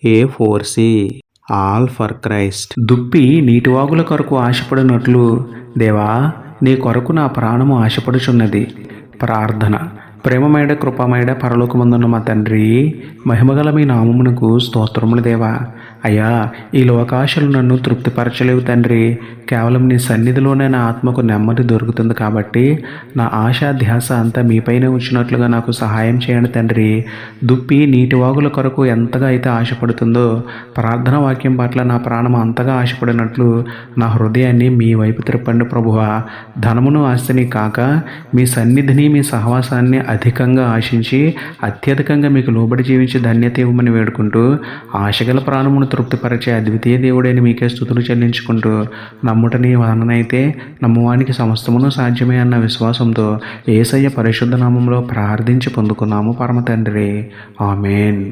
A4C all for Christ. దుప్పి నీటివాగుల కొరకు ఆశపడినట్లు దేవా నీ కొరకు నా ప్రాణము ఆశపడుచున్నది. ప్రార్థన. ప్రేమమేడ కృపమేడ పరలోకమందున్న మా తండ్రి, మహిమగల మీ నామమునకు స్తోత్రములు దేవా. అయ్యా, ఈ లోకాశలు నన్ను తృప్తిపరచలేవు తండ్రి. కేవలం నీ సన్నిధిలోనే నా ఆత్మకు నెమ్మది దొరుకుతుంది కాబట్టి నా ఆశా ధ్యాస అంతా మీపైనే ఉంచినట్లుగా నాకు సహాయం చేయండి తండ్రి. దుప్పి నీటివాగుల కొరకు ఎంతగా అయితే ఆశపడుతుందో ప్రార్థన వాక్యం పట్ల నా ప్రాణం అంతగా ఆశపడినట్లు నా హృదయాన్ని మీ వైపు తిప్పండి ప్రభువా. ధనమును ఆస్తిని కాక మీ సన్నిధిని మీ సహవాసాన్ని అధికంగా ఆశించి అత్యధికంగా మీకు లోబడి జీవించి ధన్యత ఇవ్వమని వేడుకుంటూ ఆశగల ప్రాణమును తృప్తిపరిచే అద్వితీయ దేవుడైన మీకే స్తుతులు చెల్లించుకుంటూ నమ్ముట నీ వలనైతే నమ్మువానికి సమస్తమును సాధ్యమే అన్న విశ్వాసంతో యేసయ్య పరిశుద్ధ నామంలో ప్రార్థించి పొందుకున్నాము పరమ తండ్రి. ఆమేన్.